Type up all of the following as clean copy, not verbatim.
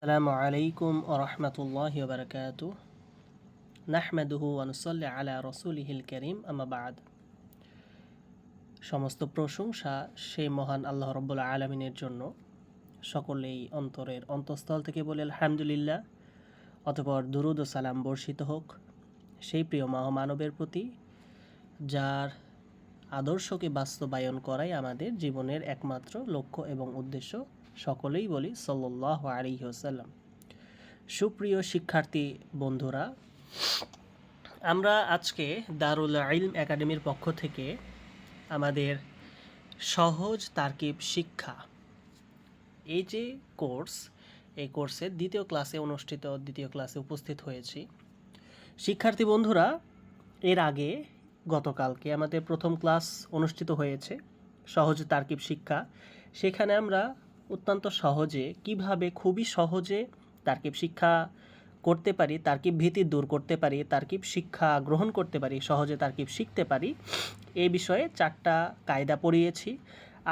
আসসালামু আলাইকুম ওয়া রাহমাতুল্লাহি ওয়া বারাকাতুহু নাহমাদুহু ওয়া নুসাল্লি আলা রাসূলিহিল কারীম আম্মা বা'দ। সমস্ত প্রশংসা সেই মহান আল্লাহ রাব্বুল আলামিনের জন্য। সকলেই অন্তরের অন্তঃস্থল থেকে বলে আলহামদুলিল্লাহ। অতঃপর দুরূদ ও সালাম বর্ষিত হোক সেই প্রিয় মহামানবের প্রতি, যার আদর্শকে বাস্তবায়ন করাই আমাদের জীবনের একমাত্র লক্ষ্য এবং উদ্দেশ্য। সকলেই বলি সাল্লাল্লাহু আলাইহি ওয়াসাল্লাম। সুপ্রিয় শিক্ষার্থী বন্ধুরা, আমরা আজকে দারুল ইলম একাডেমির পক্ষ থেকে আমাদের সহজ তারকিব শিক্ষা এই যে কোর্স, এই কোর্সের দ্বিতীয় ক্লাসে উপস্থিত হয়েছি। শিক্ষার্থী বন্ধুরা, এর আগে গতকালকে আমাদের প্রথম ক্লাস অনুষ্ঠিত হয়েছে সহজ তারকিব শিক্ষা। সেখানে আমরা অত্যন্ত সহজে কিভাবে খুবই সহজে তারকিব শিক্ষা করতে পারি, তারকিব ভীতি দূর করতে পারি, তারকিব শিক্ষা গ্রহণ করতে পারি, সহজে তারকিব শিখতে পারি, এই বিষয়ে 4টা কায়দা পড়িয়েছি।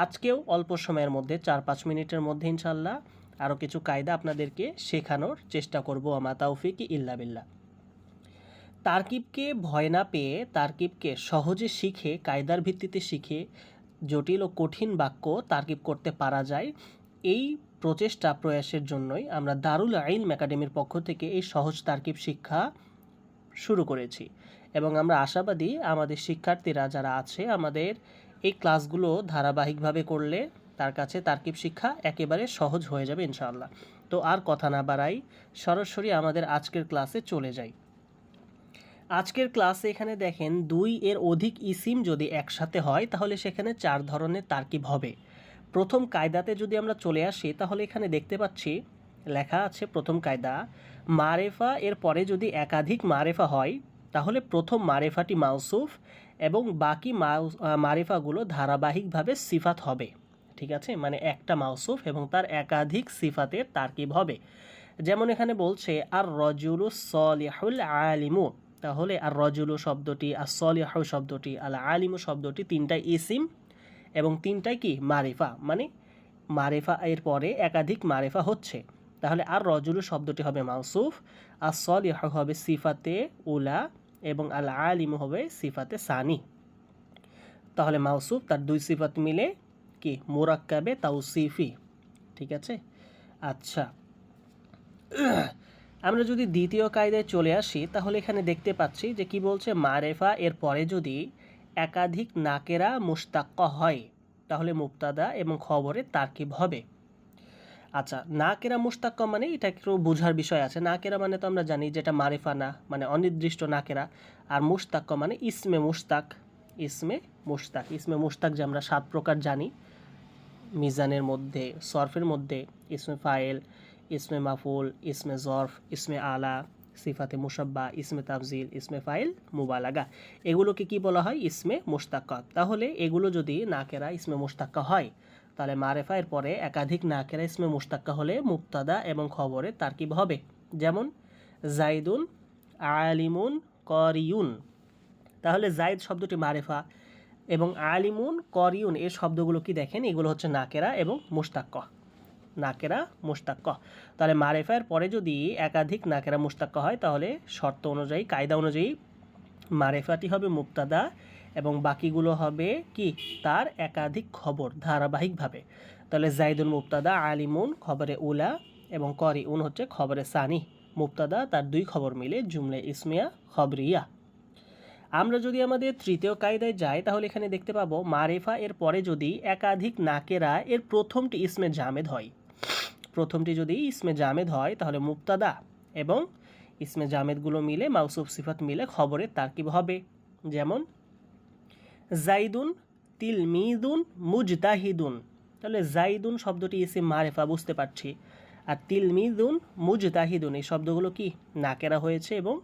আজকেও অল্প সময়ের মধ্যে 4-5 মিনিটের মধ্যে ইনশাল্লাহ আরও কিছু কায়দা আপনাদেরকে শেখানোর চেষ্টা করব। আমা তাওফিকি ইল্লা বিল্লাহ। তারকিবকে ভয় না পেয়ে তারকিবকে সহজে শিখে, কায়দার ভিত্তিতে শিখে জটিল ও কঠিন বাক্য তারকিব করতে পারা যায়, এই প্রয়াসের জন্যই আমরা দারুল ইলম একাডেমির পক্ষ থেকে এই সহজ তারকিব শিক্ষা শুরু করেছি। এবং আমরা আশাবাদী আমাদের শিক্ষার্থীরা যারা আছে, আমাদের এই ক্লাসগুলো ধারাবাহিকভাবে করলে তার কাছে তারকিব শিক্ষা একেবারে সহজ হয়ে যাবে ইনশাআল্লাহ। তো আর কথা না বাড়াই, সরাসরি আমাদের আজকের ক্লাসে চলে যাই। আজকের ক্লাসে এখানে দেখেন 2 এর অধিক ইসিম যদি একসাথে হয় তাহলে সেখানে 4 ধরনের তারকিব হবে। প্রথম কায়দাতে যদি আমরা চলে আসি তাহলে এখানে দেখতে পাচ্ছি লেখা আছে প্রথম কায়দা, মারেফা এর পরে যদি একাধিক মারেফা হয় তাহলে প্রথম মারেফাটি মাউসুফ এবং বাকি মারেফাগুলো ধারাবাহিকভাবে সিফাত হবে। ঠিক আছে, মানে একটা মাউসুফ এবং তার একাধিক সিফাতের তারকিব হবে। যেমন এখানে বলছে আর রজুলু সলিহুল আলিমু, তাহলে আর রজুলু শব্দটি, আর সলিহু শব্দটি, আল আলিমু শব্দটি 3টাই ইসিম এবং 3টাই কি মারিফা, মানে মারিফা এর পরে একাধিক মারিফা হচ্ছে। তাহলে আর রজুলু শব্দটি হবে মাউসুফ, আর সলিহু হবে সিফাতে উলা এবং আল আলিমু হবে সিফাতে সানি। তাহলে মাউসুফ তার 2 সিফাত মিলে কি মুরাক্কাবে তাওসিফি। ঠিক আছে, আচ্ছা। আমরা যদি দ্বিতীয় কায়দায় চলে আসি তাহলে এখানে দেখতে পাচ্ছি যে কি বলছে, মারেফা এর পরে যদি একাধিক নাকেরা মুশতাক্কা হয় তাহলে মুবতাদা এবং খবরে তারকিব হবে। আচ্ছা, নাকেরা মুশতাক্কা মানে এটা একটু বোঝার বিষয় আছে। নাকেরা মানে তো আমরা জানি যেটা মারেফা না, মানে অনির্দিষ্ট নাকেরা। আর মুশতাক্কা মানে ইসমে মুশতাক। ইসমে মুশতাক যে আমরা 7 প্রকার জানি মিজানের মধ্যে, সরফের মধ্যে ইসমে ফাইল, ইসমে মাফুল, ইসমে জরফ, ইসমে আলা, সিফাতে মুশাব্বা, ইসমে তাফজিল, ইসমে ফাইল, মুবালাগা, এগুলোকে কি বলা হয়? ইসমে মুশতাক্কা। তাহলে এগুলো যদি নাকেরা ইসমে মুশতাক্কা হয় তাহলে মারেফা এর পরে একাধিক নাকেরা ইসমে মুশতাক্কা হলে মুবতাদা এবং খবরে তারকিব হবে। যেমন জাইদুন আলিমুন করিউন, তাহলে জাইদ শব্দটি মারেফা এবং আলিমুন করিউন এই শব্দগুলো কি দেখেন, এগুলো হচ্ছে নাকেরা এবং মুশতাক্ক। নাকেরা মুশতাক্ক, তাহলে মারেফার পরে যদি একাধিক নাকেরা মুশতাক্ক হয় তাহলে শর্ত অনুযায়ী, কায়দা অনুযায়ী মারেফাটি হবে মুবতাদা এবং বাকিগুলো হবে কি তার একাধিক খবর ধারাবাহিকভাবে। তাহলে জাইদুন মুবতাদা, আলিমুন খবরে উলা এবং করিউন হচ্ছে খবরে সানি। মুবতাদা তার 2 খবর মিলে জুমলে ইসমিয়া খবরিয়া। আমরা যদি আমাদের তৃতীয় কায়দায় যাই তাহলে এখানে দেখতে পাবো মারেফা এর পরে যদি একাধিক নাকেরা এর প্রথমটি ইসমে জামেদ হয়, প্রথমটি যদি ইসমে জামেদ হয় তাহলে মুবতাদা এবং ইসমে জামেদগুলো মিলে মাউসুফ সিফাত মিলে খবরের তারকিব হবে। যেমন জাইদুন তিলমিদুন মুজতাহিদুন, তাহলে জাইদুন শব্দটি ইসিম মারেফা বুঝতে পারছি, আর তিলমিদুন মুজতাহিদুন এই শব্দগুলো কি নাকেরা হয়েছে এবং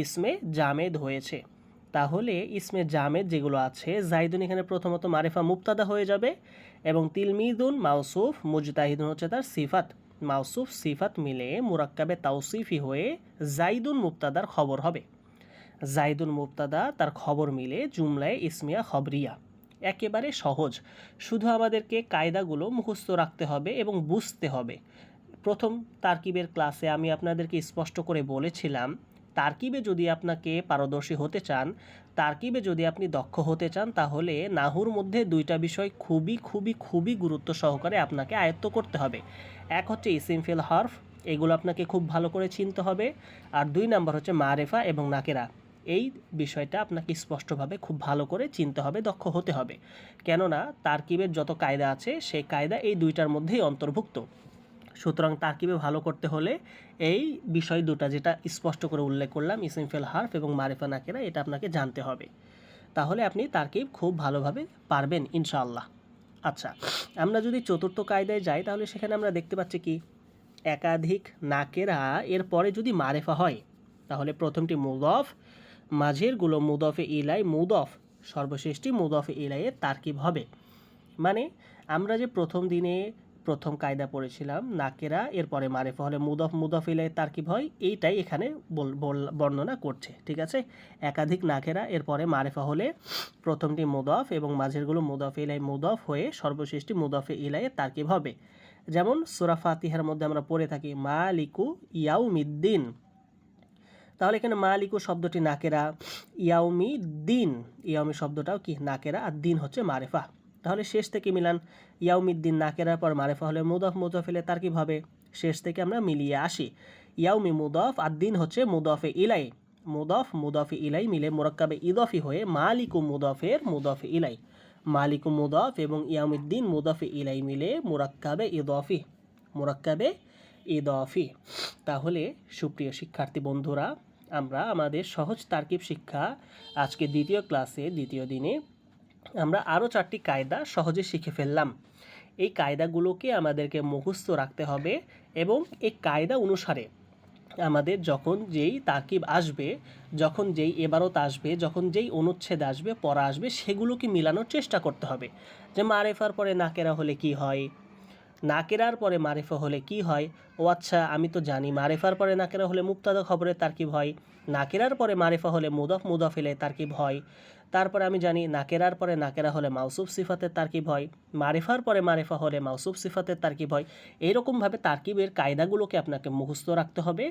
ইসমে জামেদ হয়েছে। তাহলে ইসমে জামেদ যেগুলো আছে, জাইদুন এখানে প্রথমত মারেফা মুবতাদা হয়ে যাবে এবং তিলমিদুন মাউসুফ, মুজতাহিদুন হচ্ছে তার সিফাত, মাউসুফ সিফাত মিলে মুরাক্কাবে তাওসিফি হয়ে জাইদুন মুবতাদার খবর হবে। জাইদুন মুবতাদা তার খবর মিলে জুমলায় ইসমিয়া খবরিয়া। একেবারে সহজ, শুধু আমাদেরকে কায়দাগুলো মুখস্থ রাখতে হবে এবং বুঝতে হবে। প্রথম তারকিবের ক্লাসে আমি আপনাদেরকে স্পষ্ট করে বলেছিলাম, তারকিবে যদি আপনাকে পারদর্শী হতে চান, তারকিবে যদি আপনি দক্ষ হতে চান, তাহলে নাহুর মধ্যে দুইটা বিষয় খুবই খুবই খুবই গুরুত্ব সহকারে আপনাকে আয়ত্ত করতে হবে। এক হচ্ছে ইসিম ফিল হরফ, এগুলো আপনাকে খুব ভালো করে চিনতে হবে। আর 2 নাম্বার হচ্ছে মারেফা এবং নাকেরা। এই বিষয়টা আপনাকে স্পষ্টভাবে খুব ভালো করে চিনতে হবে, দক্ষ হতে হবে। কেননা তারকিবের যত কায়দা আছে সেই কায়দা এই দুইটার মধ্যেই অন্তর্ভুক্ত। সুতরাং তারকিবে ভালো করতে হলে এই বিষয় দুটা যেটা স্পষ্ট করে উল্লেখ করলাম, ইসিম ফিল হরফ এবং মারিফা নাকেরা, এটা আপনাকে জানতে হবে। তাহলে আপনি তারকিব খুব ভালোভাবে পারবেন ইনশাআল্লাহ। আচ্ছা, আমরা যদি চতুর্থ কায়দায় যাই তাহলে সেখানে আমরা দেখতে পাচ্ছি কি, একাধিক নাকেরা এর পরে যদি মারেফা হয় তাহলে প্রথমটি মুদফ, মাঝেরগুলো মুদফে ইলাই, মুদফ সর্বশেষটি মুদফে ইলাইয়ের তারকিব হবে। মানে আমরা যে প্রথম দিনে প্রথম কায়দা পড়েছিলাম, নাকেরা এরপরে মারেফা হলে মুদফ, মুদফ ইলাই তারকিব হয়, এইটাই এখানে বর্ণনা করছে। ঠিক আছে, একাধিক নাকেরা এরপরে মারেফা হলে প্রথমটি মুদফ এবং মাঝেরগুলো মুদফ ইলাই, মুদফ হয়ে সর্বশেষটি মুদফে ইলাইয়ের তারকিব হবে। যেমন সূরা ফাতিহার মধ্যে আমরা পড়ে থাকি মালিকু ইয়াউমিদ্দিন, তাহলে এখানে মালিকু শব্দটি নাকেরা, ইয়াউমিদ্দিন, ইয়াউমি শব্দটাও কি নাকেরা, আর দিন হচ্ছে মারেফা। তাহলে শেষ থেকে মিলান, ইয়াউমিদ্দিন নাকেরার পর মারেফা হলে মুদফ, মুদফ ইলাই তারকিব হবে। শেষ থেকে আমরা মিলিয়ে আসি, ইয়াউমি মুদফ আর দিন হচ্ছে মুদফে ইলাই, মুদফ মুদফে ইলাই মিলে মুরাক্কাবে ইদফি হয়ে মালিকু মুদফের মুদফে ইলাই, মালিকু মুদফ এবং ইয়াউমিদ্দিন মুদফে ইলাই মিলে মুরাক্কাবে ইদফি, মুরাক্কাবে ইদফি। তাহলে সুপ্রিয় শিক্ষার্থী বন্ধুরা, আমরা আমাদের সহজ তারকিব শিক্ষা আজকে দ্বিতীয় ক্লাসে দ্বিতীয় দিনে আমরা আরও 4টি কায়দা সহজে শিখে ফেললাম। এই কায়দাগুলোকে আমাদেরকে মুখস্থ রাখতে হবে এবং এই কায়দা অনুসারে আমাদের যখন যেই তারকিব আসবে, যখন যেই এবারত আসবে, যখন যেই অনুচ্ছেদ আসবে, পড়া আসবে, সেগুলোকে মিলানোর চেষ্টা করতে হবে। যে মারেফার পরে নাকেরা হলে কি হয়, নাকেরার পরে মারেফা হলে কি হয়, ও আচ্ছা আমি তো জানি মারেফার পরে নাকেরা হলে মুবতাদা খবরের তারকিব হয়, নাকেরার পরে মারেফা হলে মুদফ, মুদফ ইলাইহির তারকিব হয়। তারপরে আমি জানি নাকেরার পরে নাকেরা হলে মাউসুফ সিফাতের তারকিব হয়, মারিফার পরে মারিফা হলে মাউসুফ সিফাতের তারকিব হয়। এইরকমভাবে তারকিবের কায়দাগুলোকে আপনাকে মুখস্থ রাখতে হবে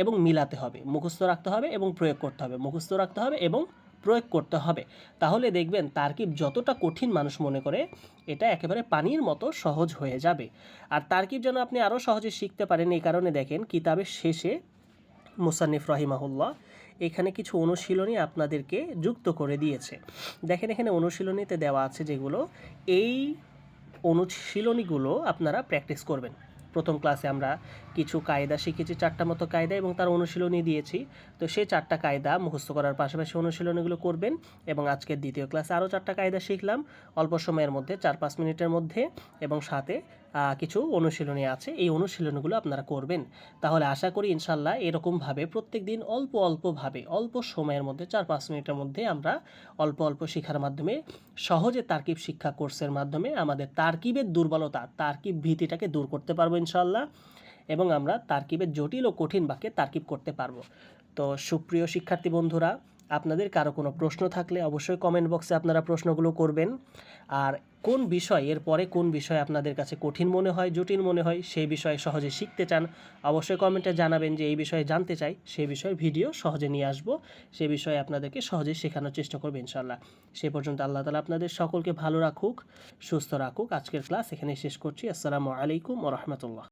এবং মিলাতে হবে, মুখস্থ রাখতে হবে এবং প্রয়োগ করতে হবে, মুখস্থ রাখতে হবে এবং প্রয়োগ করতে হবে। তাহলে দেখবেন তারকিব যতটা কঠিন মানুষ মনে করে, এটা একেবারে পানির মতো সহজ হয়ে যাবে। আর তারকিব যেন আপনি আরও সহজে শিখতে পারেন, এই কারণে দেখেন কিতাবের শেষে মুসান্নিফ রাহিমাহুল্লাহ এখানে কিছু অনুশীলনী আপনাদেরকে যুক্ত করে দিয়েছে। দেখেন এখানে অনুশীলনীতে দেওয়া আছে যেগুলো, এই অনুশীলনীগুলো আপনারা প্র্যাকটিস করবেন। প্রথম ক্লাসে আমরা কিছু কায়দা শিখেছি, 4টা মতো কায়দা, এবং তার অনুশীলনী দিয়েছি। তো সেই 4টা কায়দা মুখস্থ করার পাশাপাশি অনুশীলনীগুলো করবেন। এবং আজকের দ্বিতীয় ক্লাসে আরও 4টা কায়দা শিখলাম অল্প সময়ের মধ্যে, 4-5 মিনিটের মধ্যে, এবং সাথে কিছু অনুশীলনী আছে, এই অনুশীলনীগুলো আপনারা করবেন। তাহলে আশা করি ইনশাল্লাহ এরকমভাবে প্রত্যেক দিন অল্প অল্পভাবে অল্প সময়ের মধ্যে 4-5 মিনিটের মধ্যে আমরা অল্প অল্প শেখার মাধ্যমে সহজে তারকিব শিক্ষা কোর্সের মাধ্যমে আমাদের তারকিবের দুর্বলতা, তারকিব ভীতিটাকে দূর করতে পারবো ইনশাল্লাহ, এবং আমরা তারকিবের জটিল ও কঠিন বাক্যে তারকিব করতে পারবো। তো সুপ্রিয় শিক্ষার্থী বন্ধুরা, আপনাদের কারো কোনো প্রশ্ন থাকলে অবশ্যই কমেন্ট বক্সে আপনারা প্রশ্নগুলো করবেন। আর কোন বিষয়, এর পরে কোন বিষয় আপনাদের কাছে কঠিন মনে হয়, জটিল মনে হয়, সেই বিষয়ে সহজে শিখতে চান, অবশ্যই কমেন্টে জানাবেন যে এই বিষয়ে জানতে চাই, সেই বিষয়ে ভিডিও সহজে নিয়ে আসবো, সেই বিষয়ে আপনাদেরকে সহজে শেখানোর চেষ্টা করবো ইনশাল্লাহ। সে পর্যন্ত আল্লাহ তাআলা আপনাদের সকলকে ভালো রাখুক, সুস্থ রাখুক। আজকের ক্লাস এখানে শেষ করছি। আসসালামু আলাইকুম ওয়া রাহমাতুল্লাহ।